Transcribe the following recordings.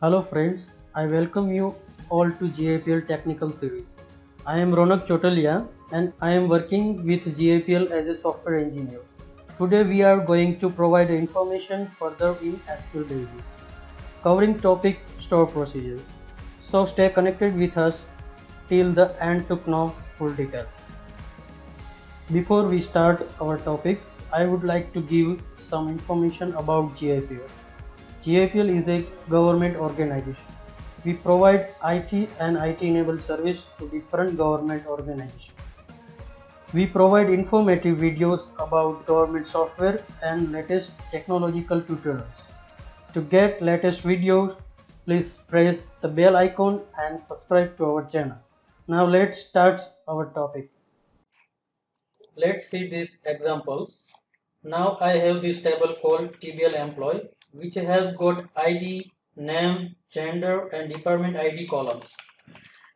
Hello friends, I welcome you all to GIPL Technical Series. I am Ronak Chotalia and I am working with GIPL as a software engineer. Today we are going to provide information further in SQL Basic, covering topic store procedure. So stay connected with us till the end to know full details. Before we start our topic, I would like to give some information about GIPL. GIPL is a government organization. We provide IT and IT-enabled service to different government organizations. We provide informative videos about government software and latest technological tutorials. To get latest videos, please press the bell icon and subscribe to our channel. Now let's start our topic. Let's see these examples. Now I have this table called TBL employee, which has got ID, name, gender and department ID columns.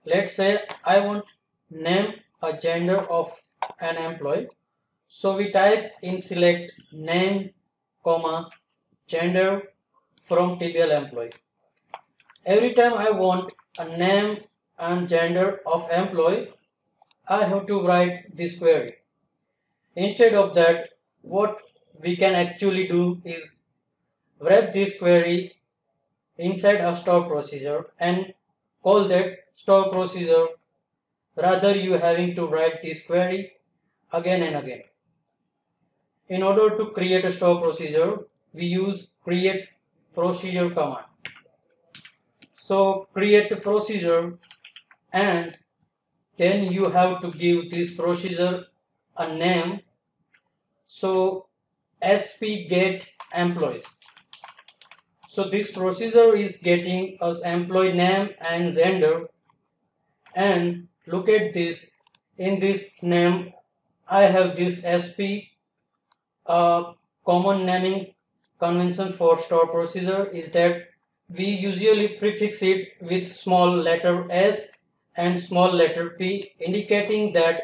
Let's say I want name a gender of an employee. So we type in select name, comma, gender from TBL employee. Every time I want a name and gender of employee, I have to write this query. Instead of that, what we can actually do is wrap this query inside a store procedure and call that store procedure rather you having to write this query again and again. In order to create a store procedure, we use create procedure command. So create a procedure and then you have to give this procedure a name. So sp get employees. So this procedure is getting us employee name and gender, and look at this. In this name I have this sp. Common naming convention for store procedure is that we usually prefix it with small letter s and small letter p, indicating that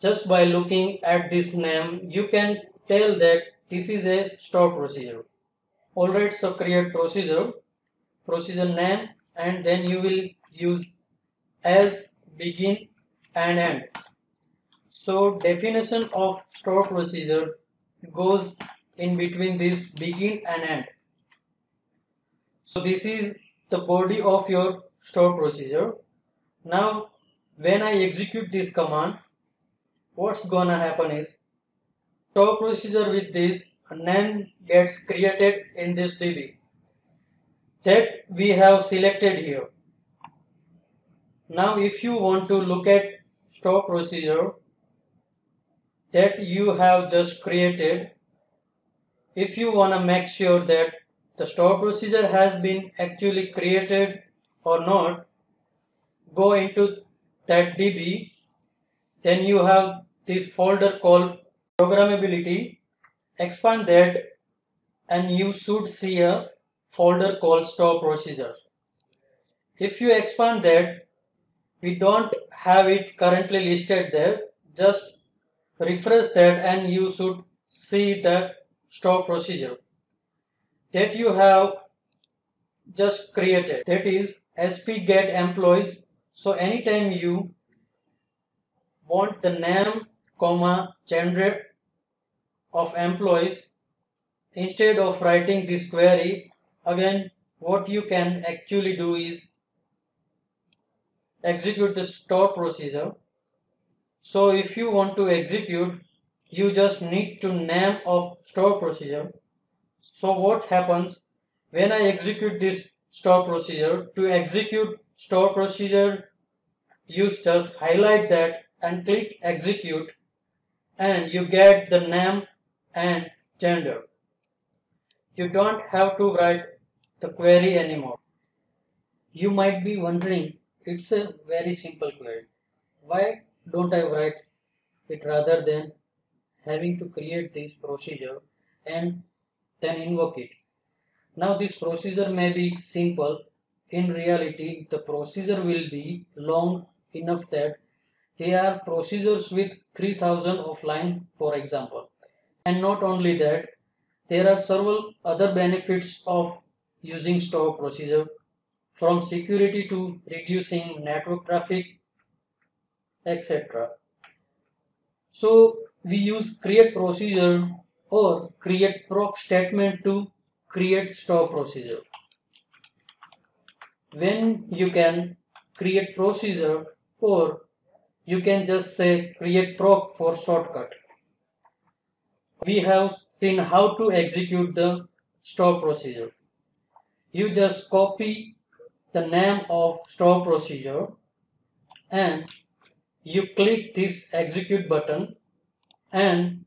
just by looking at this name you can tell that this is a store procedure. Alright, so create procedure name, and then you will use as, begin and end. So definition of store procedure goes in between this begin and end. So this is the body of your store procedure. Now when I execute this command, what's gonna happen is store procedure with this name gets created in this DB that we have selected here. Now if you want to look at store procedure that you have just created, if you want to make sure that the store procedure has been actually created or not, go into that DB, then you have this folder called programmability, expand that and you should see a folder called store procedure. If you expand that, we don't have it currently listed there, just refresh that and you should see the store procedure that you have just created, that is sp get employees. So anytime you want the name, comma, gender of employees, instead of writing this query again, what you can actually do is execute the store procedure. So if you want to execute, you just need to name of store procedure. So what happens when I execute this store procedure? To execute store procedure, you just highlight that and click execute, and you get the name and gender. You don't have to write the query anymore. You might be wondering, it's a very simple query. Why don't I write it rather than having to create this procedure and then invoke it? Now this procedure may be simple. In reality, the procedure will be long enough that they are procedures with 3000 of line, for example. And not only that, there are several other benefits of using store procedure. from security to reducing network traffic, etc. So we use create procedure or create proc statement to create stop procedure. When you can create procedure, or you can just say create proc for shortcut. We have seen how to execute the stop procedure. You just copy the name of stop procedure and you click this execute button, and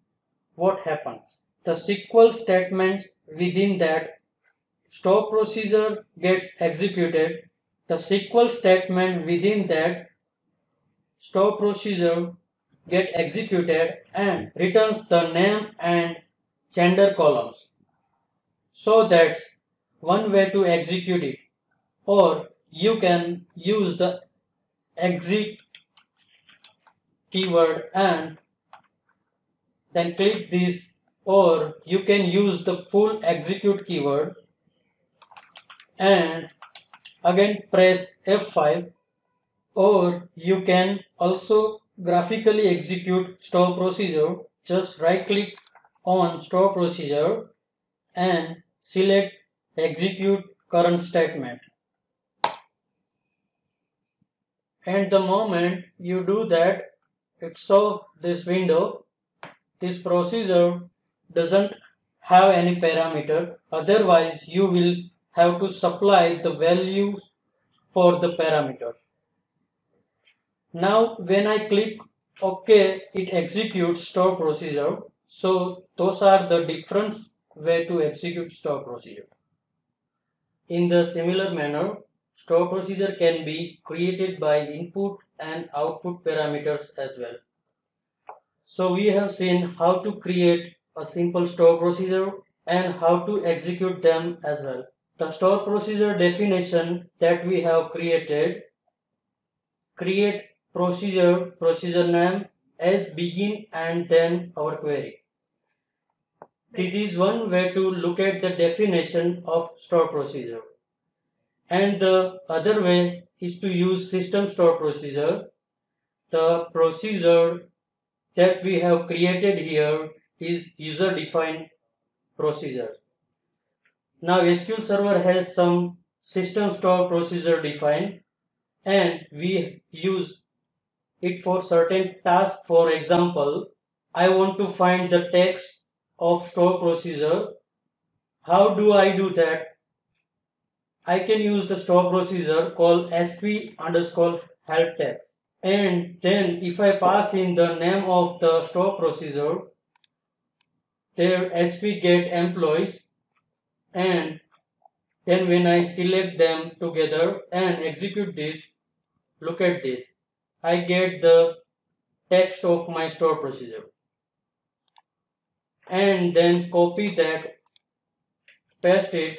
what happens? The SQL statement within that stop procedure gets executed. The SQL statement within that stop procedure get executed and returns the name and gender columns. So that's one way to execute it. Or you can use the exit keyword and then click this, or you can use the full execute keyword and again press F5, or you can also graphically execute stop procedure. Just right click on stop procedure and select execute current statement, and the moment you do that, it shows this window. This procedure doesn't have any parameter, otherwise you will have to supply the value for the parameter. Now when I click OK, it executes stop procedure. So those are the different way to execute stop procedure. In the similar manner, stop procedure can be created by input and output parameters as well. So we have seen how to create a simple stop procedure and how to execute them as well. The stop procedure definition that we have created: create procedure name as begin and then our query. This is one way to look at the definition of stop procedure. And the other way is to use system stop procedure. The procedure that we have created here is user defined procedure. Now SQL Server has some system stop procedure defined, and we use it for certain tasks. For example, I want to find the text of stop procedure. How do I do that? I can use the stop procedure called sp underscore help text, and then if I pass in the name of the stop procedure, there sp get employees, and then when I select them together and execute this, look at this, I get the text of my stop procedure. And then copy that, paste it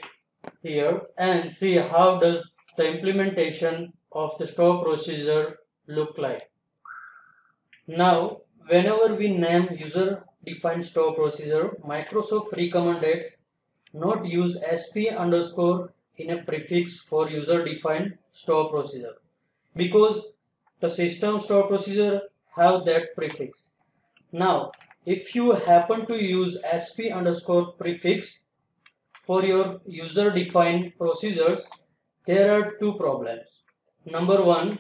here, and see how does the implementation of the stop procedure look like. Now whenever we name user defined stop procedure, Microsoft recommended not use sp underscore in a prefix for user defined stop procedure, because the system stop procedure have that prefix. Now if you happen to use sp underscore prefix for your user defined procedures, there are two problems. Number one,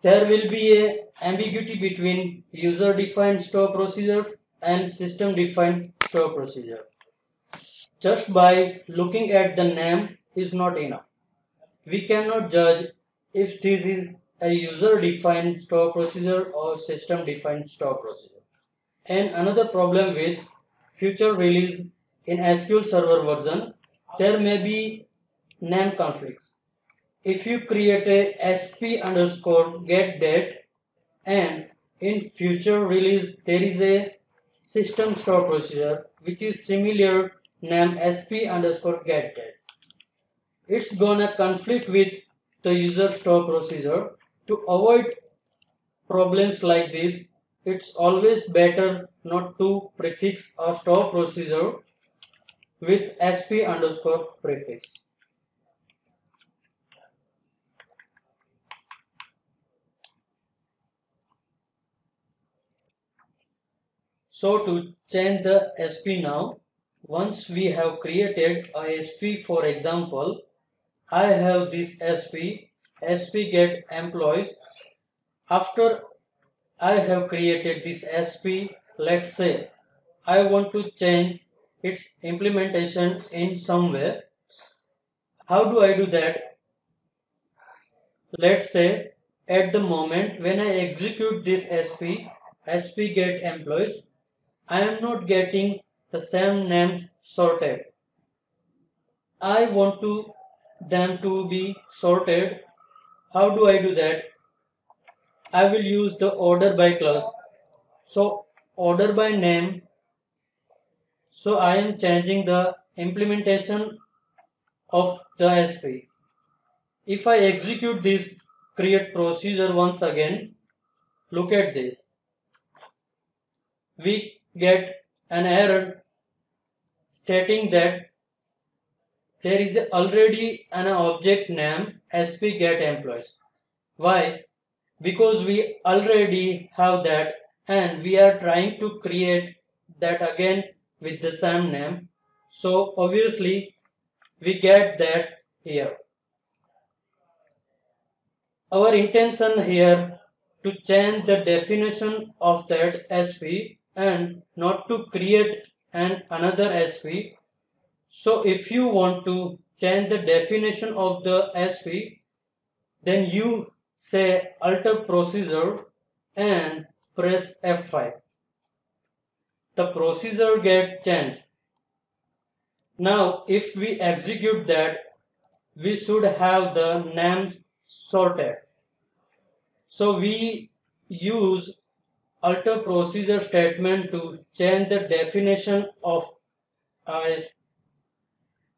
there will be a ambiguity between user defined stop procedure and system defined stop procedure. Just by looking at the name is not enough. We cannot judge if this is a user defined stop procedure or system defined stop procedure. And another problem with future release in SQL Server version, there may be name conflicts. If you create a sp underscore get date and in future release there is a system stop procedure which is similar name sp underscore get date, it's gonna conflict with the user stop procedure. To avoid problems like this, it's always better not to prefix a stop procedure with sp underscore prefix. So to change the SP now, once we have created a SP, for example, I have this SP get employees. After I have created this SP, let's say I want to change its implementation in some way. How do I do that? Let's say at the moment when I execute this SP get employees, I am not getting the same name sorted. I want them to be sorted. How do I do that? I will use the order by clause. So order by name. So I am changing the implementation of the SP. If I execute this create procedure once again, look at this. We get an error stating that there is already an object name SP get employees. Why? Because we already have that and we are trying to create that again with the same name. So obviously we get that here. Our intention here to change the definition of that SP and not to create another SP. So if you want to change the definition of the SP, then you say alter procedure and press F5. The procedure gets changed. Now if we execute that, we should have the names sorted. So we use alter procedure statement to change the definition of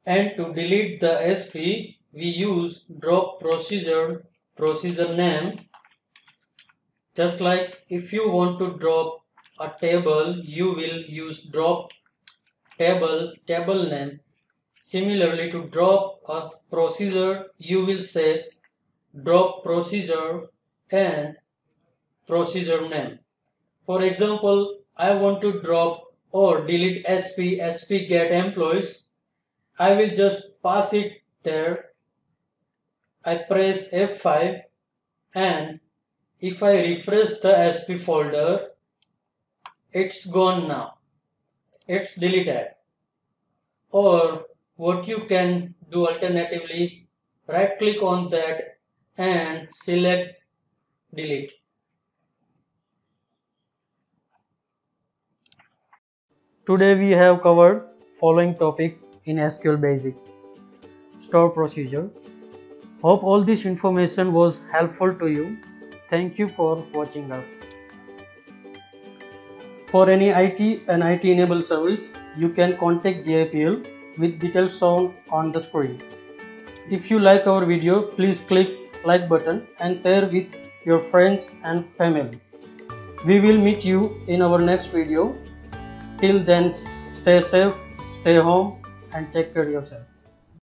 and to delete the SP we use drop procedure name. Just like if you want to drop a table, you will use drop table name. Similarly, to drop a procedure, you will say drop procedure and procedure name. For example, I want to drop or delete SP get employees. I will just pass it there. I press F5 and if I refresh the SP folder, it's gone now. It's deleted. Or what you can do alternatively, right click on that and select delete. Today we have covered following topic in SQL Basics. Store procedure. Hope all this information was helpful to you. Thank you for watching us. For any IT and IT enabled service, you can contact JIPL with details shown on the screen. If you like our video, please click like button and share with your friends and family. We will meet you in our next video. Till then, stay safe, stay home and take care of yourself.